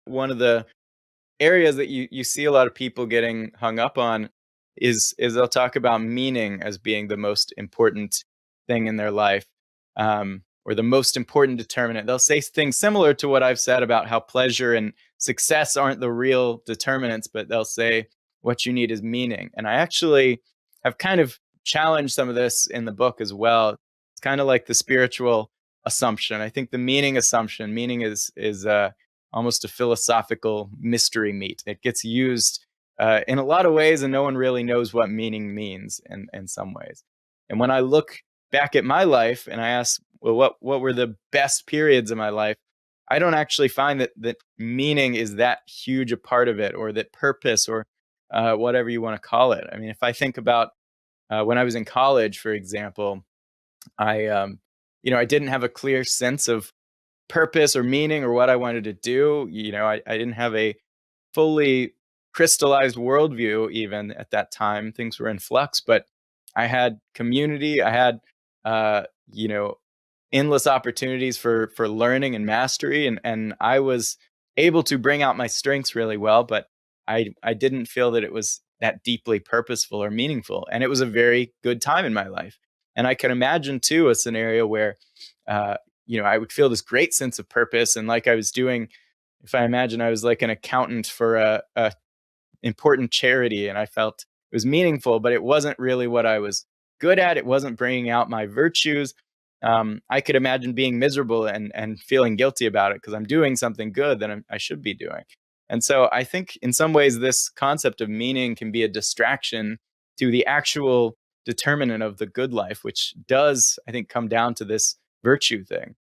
One of the areas that you see a lot of people getting hung up on is they'll talk about meaning as being the most important thing in their life, or the most important determinant. They'll say things similar to what I've said about how pleasure and success aren't the real determinants, but they'll say what you need is meaning. And I actually have kind of challenged some of this in the book as well. It's kind of like the spiritual assumption. I think the meaning assumption, meaning is almost a philosophical mystery meat. It gets used in a lot of ways, and no one really knows what meaning means in some ways. And when I look back at my life and I ask, well, what were the best periods of my life? I don't actually find that meaning is that huge a part of it, or that purpose, or whatever you want to call it. I mean, if I think about when I was in college, for example, I didn't have a clear sense of purpose or meaning or what I wanted to do. I didn't have a fully crystallized worldview even at that time. Things were in flux, but I had community. I had, uh, you know, endless opportunities for learning and mastery, and I was able to bring out my strengths really well. But I didn't feel that it was that deeply purposeful or meaningful, and it was a very good time in my life. And I can imagine too a scenario where, uh, I would feel this great sense of purpose, and like I was doing, if I imagine I was like an accountant for a important charity, and I felt it was meaningful, but it wasn't really what I was good at. It wasn't bringing out my virtues. I could imagine being miserable and feeling guilty about it because I'm doing something good that I should be doing. And so I think in some ways this concept of meaning can be a distraction to the actual determinant of the good life, which does, I think, come down to this virtue thing.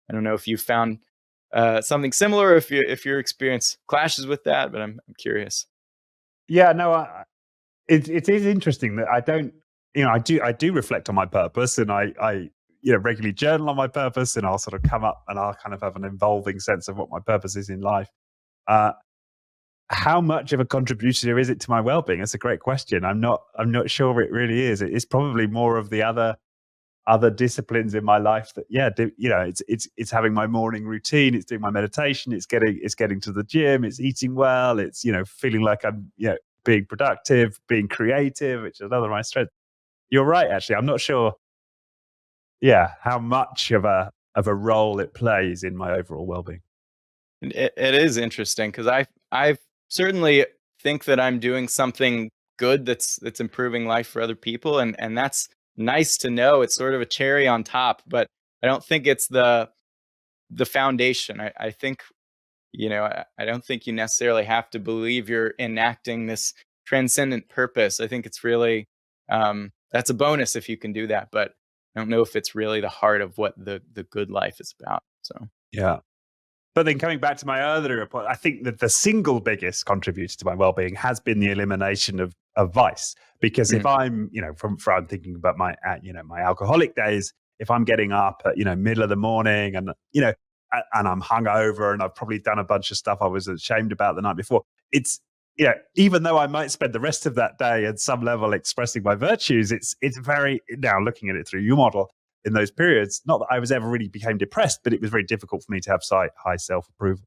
I don't know if you found something similar, if your experience clashes with that, but I'm curious. Yeah, no, it is interesting that I don't, I do reflect on my purpose, and I regularly journal on my purpose, and I'll sort of come up and I'll kind of have an evolving sense of what my purpose is in life. Uh, how much of a contributor is it to my well-being? That's a great question. I'm not sure it really is. It's probably more of the other disciplines in my life that, yeah, it's having my morning routine, it's doing my meditation, it's getting to the gym, it's eating well, it's feeling like I'm being productive, being creative, which is another of my strengths. You're right, actually. I'm not sure, yeah, how much of a role it plays in my overall well-being. And it is interesting because I certainly think that I'm doing something good that's improving life for other people, and that's nice to know. It's sort of a cherry on top, but I don't think it's the foundation. I think I don't think you necessarily have to believe you're enacting this transcendent purpose. I think it's really that's a bonus if you can do that, but I don't know if it's really the heart of what the good life is about. So. Yeah. But then coming back to my earlier point, I think that the single biggest contributor to my well-being has been the elimination of vice. Because if Mm. I'm, from I'm thinking about my, my alcoholic days, if I'm getting up at, middle of the morning and, and I'm hungover and I've probably done a bunch of stuff I was ashamed about the night before, it's, even though I might spend the rest of that day at some level expressing my virtues, it's very, now looking at it through your model, in those periods, not that I was ever really became depressed, but it was very difficult for me to have high self-approval.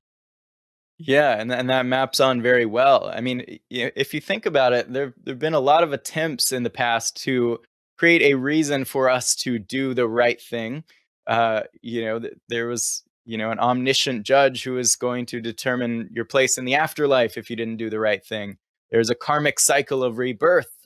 Yeah, and that maps on very well. I mean, if you think about it, there've been a lot of attempts in the past to create a reason for us to do the right thing. There was an omniscient judge who was going to determine your place in the afterlife if you didn't do the right thing. There's a karmic cycle of rebirth,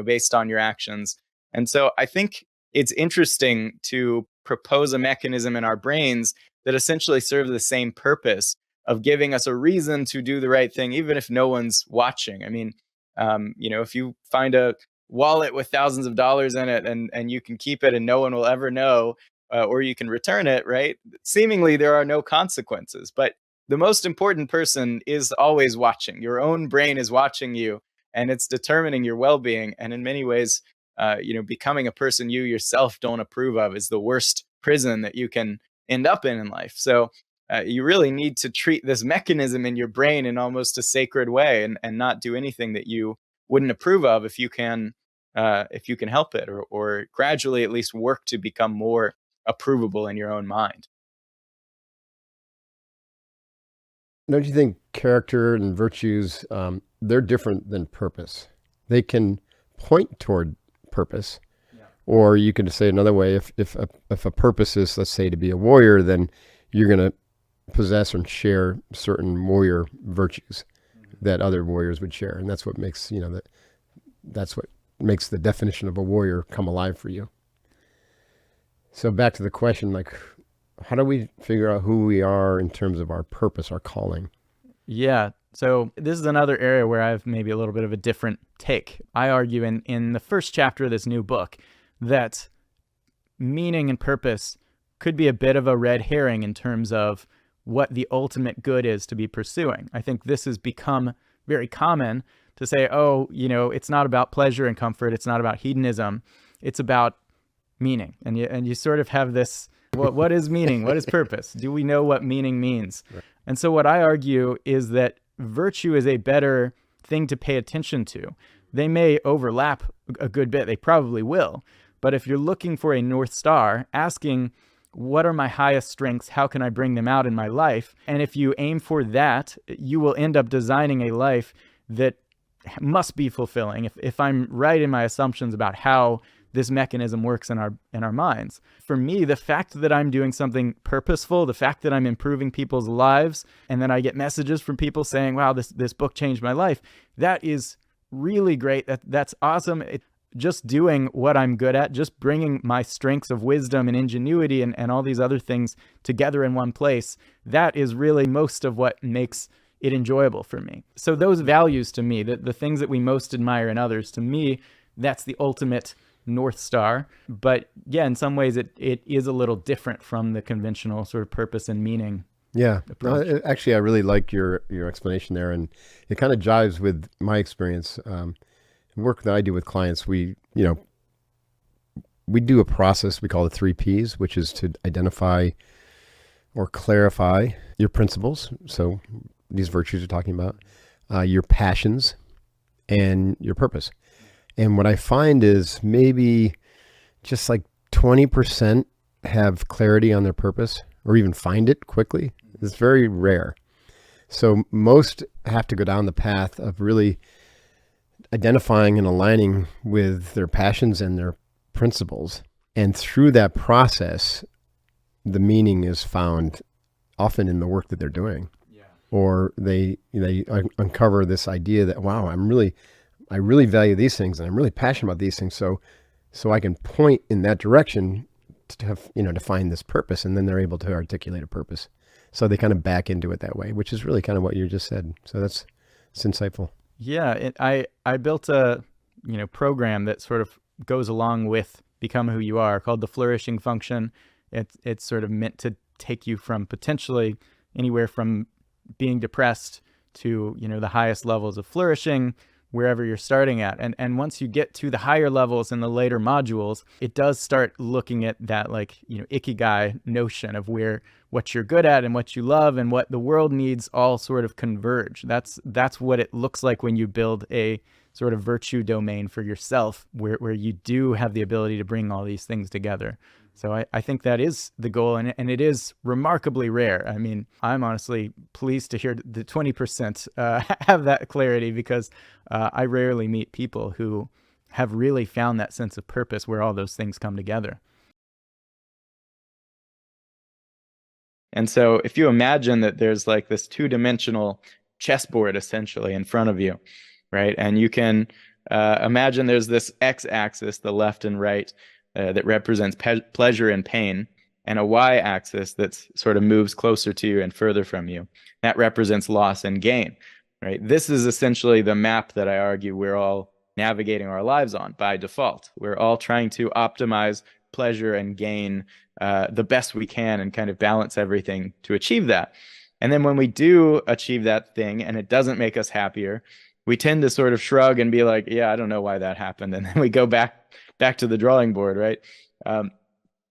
based on your actions. And so I think it's interesting to propose a mechanism in our brains that essentially serves the same purpose of giving us a reason to do the right thing, even if no one's watching. I mean, if you find a wallet with thousands of dollars in it and you can keep it and no one will ever know, or you can return it, right? Seemingly, there are no consequences. But the most important person is always watching. Your own brain is watching you, and it's determining your well being. And in many ways, becoming a person you yourself don't approve of is the worst prison that you can end up in life. So you really need to treat this mechanism in your brain in almost a sacred way, and not do anything that you wouldn't approve of if you can help it, or gradually at least work to become more approvable in your own mind. Don't you think character and virtues, they're different than purpose? They can point toward purpose, or you could say another way, if a purpose is, let's say, to be a warrior, then you're going to possess and share certain warrior virtues that other warriors would share. And that's what makes, that's what makes the definition of a warrior come alive for you. So back to the question, like, how do we figure out who we are in terms of our purpose, our calling? Yeah. So this is another area where I have maybe a little bit of a different take. I argue in the first chapter of this new book that meaning and purpose could be a bit of a red herring in terms of what the ultimate good is to be pursuing. I think this has become very common to say, oh, it's not about pleasure and comfort. It's not about hedonism. It's about meaning. And you sort of have this, what is meaning? What is purpose? Do we know what meaning means? Right. And so what I argue is that virtue is a better thing to pay attention to. They may overlap a good bit. They probably will. But if you're looking for a North Star, asking, what are my highest strengths? How can I bring them out in my life? And if you aim for that, you will end up designing a life that must be fulfilling. If I'm right in my assumptions about how this mechanism works in our minds. For me, the fact that I'm doing something purposeful, the fact that I'm improving people's lives, and then I get messages from people saying, wow, this book changed my life, that is really great. That's awesome. Just doing what I'm good at, just bringing my strengths of wisdom and ingenuity and all these other things together in one place, that is really most of what makes it enjoyable for me. So those values to me, the things that we most admire in others, to me, that's the ultimate North Star. But yeah, in some ways it is a little different from the conventional sort of purpose and meaning. Yeah. Actually, I really like your explanation there, and it kind of jives with my experience. Work that I do with clients, we do a process we call the 3 Ps, which is to identify or clarify your principles. So these virtues you're talking about, your passions, and your purpose. And what I find is maybe just like 20% have clarity on their purpose or even find it quickly. It's very rare. So most have to go down the path of really identifying and aligning with their passions and their principles. And through that process, the meaning is found often in the work that they're doing. Yeah. Or they uncover this idea that, wow, I really value these things and I'm really passionate about these things. So I can point in that direction to have, to find this purpose, and then they're able to articulate a purpose. So they kind of back into it that way, which is really kind of what you just said. So it's insightful. Yeah. I built a, program that sort of goes along with Become Who You Are, called the Flourishing Function. It's sort of meant to take you from potentially anywhere from being depressed to, the highest levels of flourishing, wherever you're starting at. And once you get to the higher levels in the later modules, it does start looking at that ikigai notion of where what you're good at and what you love and what the world needs all sort of converge. That's what it looks like when you build a sort of virtue domain for yourself, where you do have the ability to bring all these things together. So I think that is the goal, and it is remarkably rare. I mean, I'm honestly pleased to hear the 20% have that clarity, because I rarely meet people who have really found that sense of purpose where all those things come together. And so if you imagine that there's like this 2-dimensional chessboard essentially in front of you, right? And you can imagine there's this x-axis, the left and right, that represents pleasure and pain, and a y-axis that sort of moves closer to you and further from you. That represents loss and gain, right? This is essentially the map that I argue we're all navigating our lives on by default. We're all trying to optimize pleasure and gain the best we can and kind of balance everything to achieve that. And then when we do achieve that thing and it doesn't make us happier, we tend to sort of shrug and be like, yeah, I don't know why that happened. And then we go back to the drawing board, right?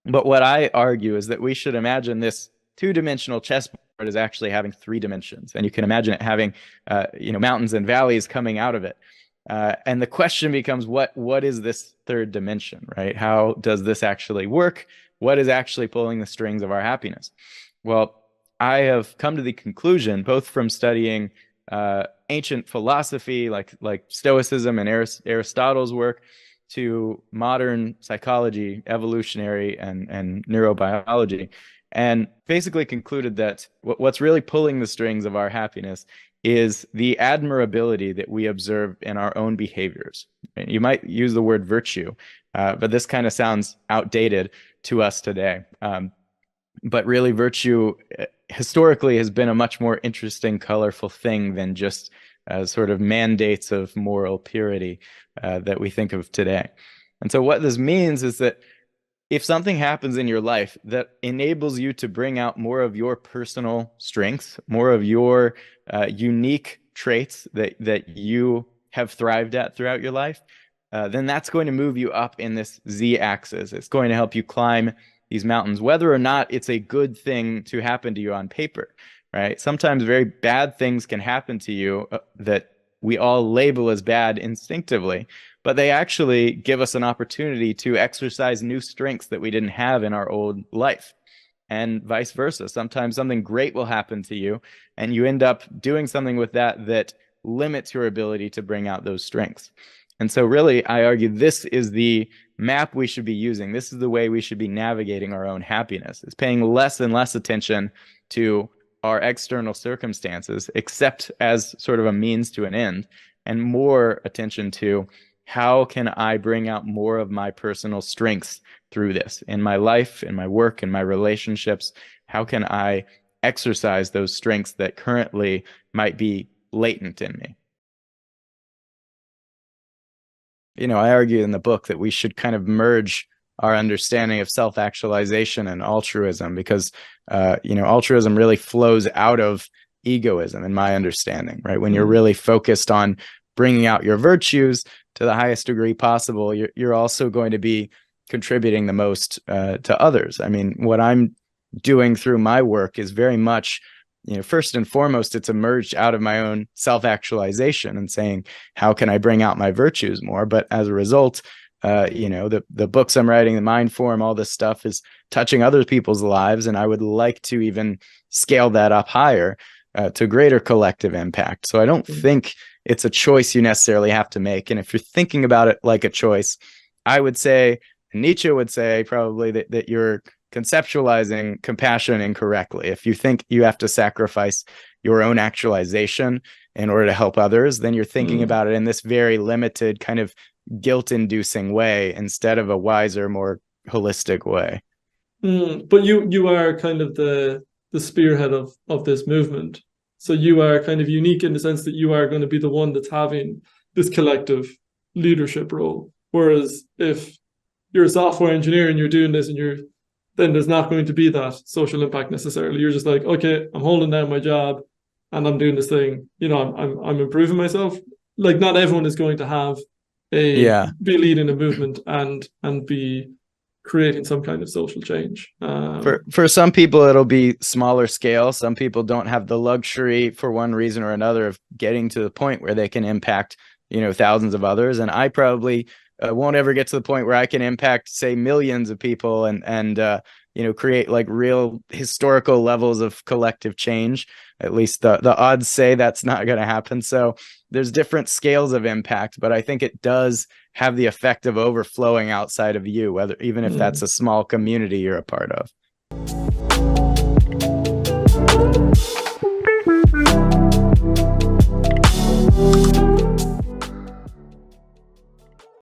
But what I argue is that we should imagine this two-dimensional chessboard as actually having three dimensions, and you can imagine it having, mountains and valleys coming out of it. And the question becomes, what is this third dimension, right? How does this actually work? What is actually pulling the strings of our happiness? Well, I have come to the conclusion, both from studying ancient philosophy like Stoicism and Aristotle's work, to modern psychology, evolutionary, and neurobiology, and basically concluded that what's really pulling the strings of our happiness is the admirability that we observe in our own behaviors. You might use the word virtue, but this kind of sounds outdated to us today. But really, virtue historically has been a much more interesting, colorful thing than just sort of mandates of moral purity that we think of today. And so what this means is that if something happens in your life that enables you to bring out more of your personal strengths, more of your unique traits that you have thrived at throughout your life, then that's going to move you up in this Z-axis. It's going to help you climb these mountains, whether or not it's a good thing to happen to you on paper, right? Sometimes very bad things can happen to you that we all label as bad instinctively, but they actually give us an opportunity to exercise new strengths that we didn't have in our old life, and vice versa. Sometimes something great will happen to you, and you end up doing something with that limits your ability to bring out those strengths. And so really, I argue this is the map we should be using. This is the way we should be navigating our own happiness, is paying less and less attention to our external circumstances, except as sort of a means to an end, and more attention to how can I bring out more of my personal strengths through this in my life, in my work, in my relationships. How can I exercise those strengths that currently might be latent in me? I argue in the book that we should kind of merge our understanding of self-actualization and altruism, because altruism really flows out of egoism, in my understanding, right? When you're really focused on bringing out your virtues to the highest degree possible, you're also going to be contributing the most to others. I mean, what I'm doing through my work is very much, first and foremost, it's emerged out of my own self-actualization and saying, how can I bring out my virtues more? But as a result, the books I'm writing, the Mind Form, all this stuff is touching other people's lives. And I would like to even scale that up higher to greater collective impact. So I don't think it's a choice you necessarily have to make. And if you're thinking about it like a choice, I would say, Nietzsche would say probably that you're conceptualizing compassion incorrectly. If you think you have to sacrifice your own actualization in order to help others, then you're thinking about it in this very limited kind of guilt-inducing way instead of a wiser, more holistic way. But you are kind of the spearhead of this movement. So you are kind of unique in the sense that you are going to be the one that's having this collective leadership role. Whereas if you're a software engineer and you're doing this and then there's not going to be that social impact necessarily. You're just like, okay, I'm holding down my job and I'm doing this thing. I'm improving myself. Like, not everyone is going to have be leading a movement and be creating some kind of social change. For some people, it'll be smaller scale. Some people don't have the luxury, for one reason or another, of getting to the point where they can impact, thousands of others. And I probably won't ever get to the point where I can impact, say, millions of people and create like real historical levels of collective change. At least the odds say that's not going to happen. So there's different scales of impact, but I think it does have the effect of overflowing outside of you, even if that's a small community you're a part of.